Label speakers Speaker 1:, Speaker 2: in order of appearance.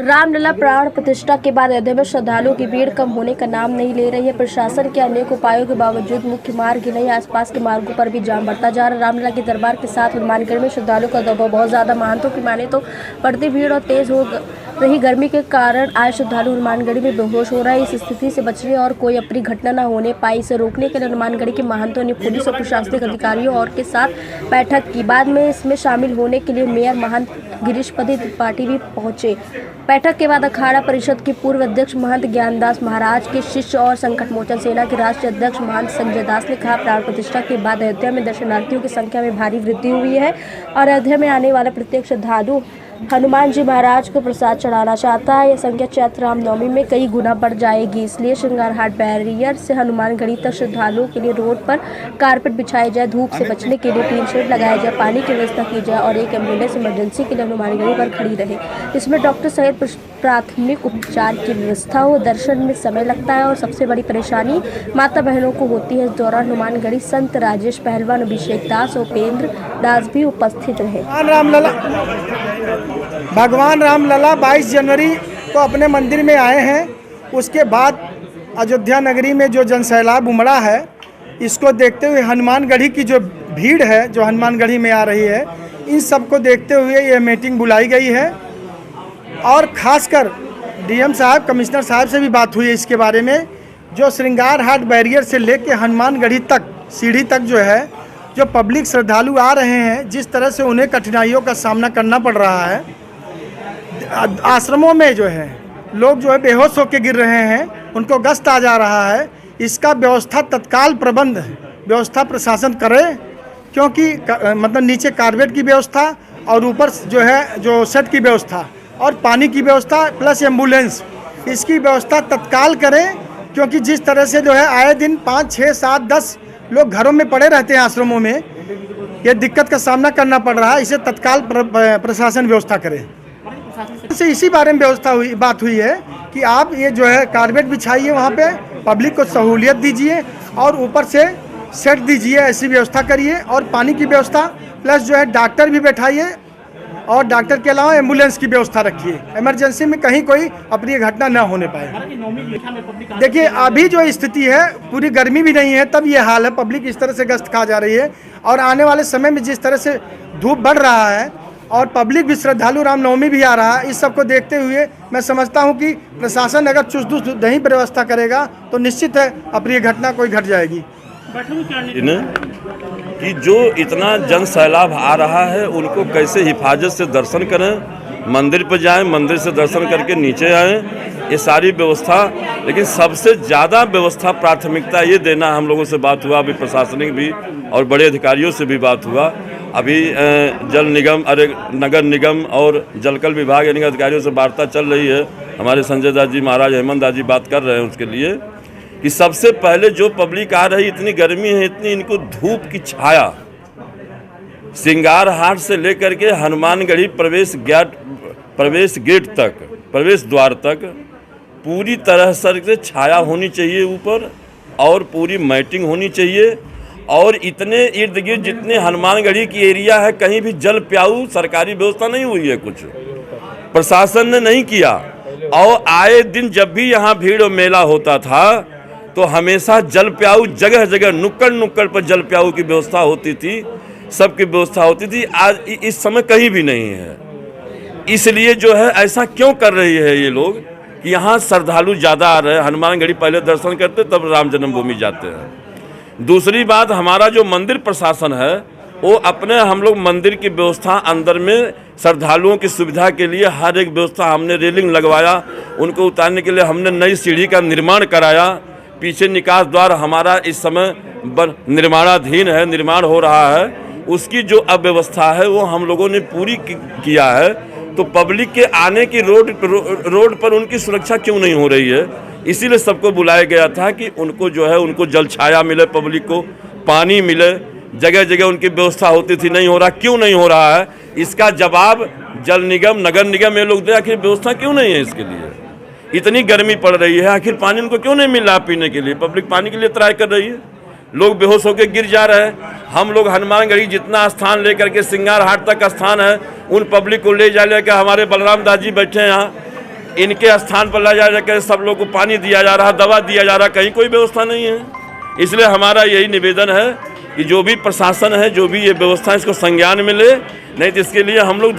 Speaker 1: रामलला प्राण प्रतिष्ठा के बाद अयोध्या में श्रद्धालुओं की भीड़ कम होने का नाम नहीं ले रही है। प्रशासन के अनेक उपायों के बावजूद मुख्य मार्ग ही नहीं, आसपास के मार्गों पर भी जाम बढ़ता जा रहा है। रामलला के दरबार के साथ हनुमानगढ़ में श्रद्धालुओं का दबाव बहुत ज्यादा। महंतों की माने तो बढ़ती भीड़ और तेज हो रही गर्मी के कारण आज श्रद्धालु हनुमानगढ़ी में बेहोश हो रहा है। इस स्थिति से बचने और कोई अप्रिय घटना न होने पाई, इसे रोकने के लिए हनुमानगढ़ी के महंतों ने पुलिस और प्रशासनिक अधिकारियों और के साथ बैठक की। बाद में इसमें शामिल होने के लिए मेयर महंत गिरीशपति त्रिपाठी भी पहुंचे। बैठक के बाद अखाड़ा परिषद के पूर्व अध्यक्ष महंत ज्ञानदास महाराज के शिष्य और संकट मोचन सेना के राष्ट्रीय अध्यक्ष महंत संजय दास ने कहा, प्राण प्रतिष्ठा के बाद अयोध्या में दर्शनार्थियों की संख्या में भारी वृद्धि हुई है और अयोध्या में आने वाला प्रत्येक श्रद्धालु हनुमान जी महाराज को प्रसाद चढ़ाना चाहता है। यह संख्या चैत्र रामनवमी में कई गुना बढ़ जाएगी, इसलिए श्रृंगारहाट बैरियर से हनुमानगढ़ी तक श्रद्धालुओं के लिए रोड पर कारपेट बिछाए जाए, धूप से बचने के लिए टीन शेड लगाया जाए, पानी की व्यवस्था की जाए और एक एम्बुलेंस इमरजेंसी के लिए हनुमानगढ़ी पर खड़ी रहे। इसमें डॉक्टर सहित प्राथमिक उपचार की व्यवस्था हो। दर्शन में समय लगता है और सबसे बड़ी परेशानी माता बहनों को होती है। इस दौरान हनुमानगढ़ी संत राजेश पहलवान, अभिषेक दास, उपेंद्र दास भी उपस्थित रहे।
Speaker 2: भगवान रामलला 22 जनवरी को अपने मंदिर में आए हैं। उसके बाद अयोध्या नगरी में जो जनसैलाब उमड़ा है, इसको देखते हुए हनुमानगढ़ी की जो भीड़ है जो हनुमानगढ़ी में आ रही है, इन सब को देखते हुए यह मीटिंग बुलाई गई है। और ख़ासकर डीएम साहब, कमिश्नर साहब से भी बात हुई है इसके बारे में। जो श्रृंगारहाट बैरियर से लेके हनुमानगढ़ी तक सीढ़ी तक जो है, जो पब्लिक श्रद्धालु आ रहे हैं, जिस तरह से उन्हें कठिनाइयों का सामना करना पड़ रहा है, आश्रमों में जो है लोग जो है बेहोश होकर गिर रहे हैं, उनको गस्त आ जा रहा है, इसका व्यवस्था तत्काल प्रबंध व्यवस्था प्रशासन करे। क्योंकि मतलब नीचे कारपेट की व्यवस्था और ऊपर जो है जो सेट की व्यवस्था और पानी की व्यवस्था प्लस एम्बुलेंस, इसकी व्यवस्था तत्काल करें। क्योंकि जिस तरह से जो है आए दिन 5, 6, 7, 10 लोग घरों में पड़े रहते हैं आश्रमों में, ये दिक्कत का सामना करना पड़ रहा है, इसे तत्काल प्रशासन व्यवस्था करे। से इसी बारे में बात हुई है कि आप ये जो है कारपेट बिछाइए, वहाँ पे पब्लिक को सहूलियत दीजिए और ऊपर से सेट दीजिए, ऐसी व्यवस्था करिए। और पानी की व्यवस्था प्लस जो है डॉक्टर भी बैठाइए और डॉक्टर के अलावा एम्बुलेंस की व्यवस्था रखिए, इमरजेंसी में कहीं कोई अप्रिय घटना न होने पाए। देखिए अभी जो स्थिति है, पूरी गर्मी भी नहीं है तब ये हाल है, पब्लिक इस तरह से गश्त खा जा रही है। और आने वाले समय में जिस तरह से धूप बढ़ रहा है और पब्लिक भी श्रद्धालु रामनवमी भी आ रहा है, इस सब को देखते हुए मैं समझता हूं कि प्रशासन अगर चुस्त नहीं व्यवस्था करेगा तो निश्चित है अप्रिय घटना कोई घट जाएगी।
Speaker 3: कि जो इतना जन सैलाब आ रहा है, उनको कैसे हिफाजत से दर्शन करें, मंदिर पर जाएं, मंदिर से दर्शन करके नीचे आएँ, ये सारी व्यवस्था। लेकिन सबसे ज़्यादा व्यवस्था प्राथमिकता ये देना, हम लोगों से बात हुआ, अभी प्रशासनिक भी और बड़े अधिकारियों से भी बात हुआ। अभी जल निगम, नगर निगम और जलकल विभाग यानी अधिकारियों से वार्ता चल रही है। हमारे संजय दास जी महाराज, हेमंत दास जी बात कर रहे हैं उसके लिए कि सबसे पहले जो पब्लिक आ रही, इतनी गर्मी है, इतनी इनको धूप की छाया, श्रृंगारहाट से लेकर के हनुमानगढ़ी प्रवेश गेट तक, प्रवेश द्वार तक पूरी तरह से छाया होनी चाहिए ऊपर, और पूरी मैटिंग होनी चाहिए। और इतने इर्द गिर्द जितने हनुमानगढ़ी की एरिया है, कहीं भी जल प्याऊ सरकारी व्यवस्था नहीं हुई है, कुछ प्रशासन ने नहीं किया। और आए दिन जब भी यहाँ भीड़ और मेला होता था तो हमेशा जल प्याऊ जगह जगह नुक्कड़ पर जल प्याऊ की व्यवस्था होती थी, सबकी व्यवस्था होती थी। आज इस समय कहीं भी नहीं है। इसलिए जो है ऐसा क्यों कर रही है ये लोग कि यहाँ श्रद्धालु ज़्यादा आ रहे हैं। हनुमानगढ़ी पहले दर्शन करते तब राम जन्मभूमि जाते हैं। दूसरी बात, हमारा जो मंदिर प्रशासन है वो अपने, हम लोग मंदिर की व्यवस्था अंदर में श्रद्धालुओं की सुविधा के लिए हर एक व्यवस्था, हमने रेलिंग लगवाया, उनको उतारने के लिए हमने नई सीढ़ी का निर्माण कराया। पीछे निकास द्वार हमारा इस समय निर्माणाधीन है, निर्माण हो रहा है, उसकी जो अव्यवस्था है वो हम लोगों ने पूरी किया है। तो पब्लिक के आने की रोड पर उनकी सुरक्षा क्यों नहीं हो रही है? इसीलिए सबको बुलाया गया था कि उनको जो है, उनको जल छाया मिले, पब्लिक को पानी मिले, जगह जगह उनकी व्यवस्था होती थी, नहीं हो रहा। क्यों नहीं हो रहा है, इसका जवाब जल निगम, नगर निगम, ये लोग दे, आखिर व्यवस्था क्यों नहीं है इसके लिए? इतनी गर्मी पड़ रही है, आखिर पानी उनको क्यों नहीं मिल रहा पीने के लिए? पब्लिक पानी के लिए त्राय कर रही है, लोग बेहोश होकर गिर जा रहे हैं। हम लोग हनुमानगढ़ी जितना स्थान लेकर के सिंगार हाट तक स्थान है, उन पब्लिक को ले जा लेकर, हमारे बलराम दास जी बैठे हैं यहाँ, इनके स्थान पर ले जा जाकर सब लोग को पानी दिया जा रहा, दवा दिया जा रहा, कहीं कोई व्यवस्था नहीं है। इसलिए हमारा यही निवेदन है कि जो भी प्रशासन है, जो भी ये व्यवस्था, इसको संज्ञान में ले, नहीं तो इसके लिए हम लोग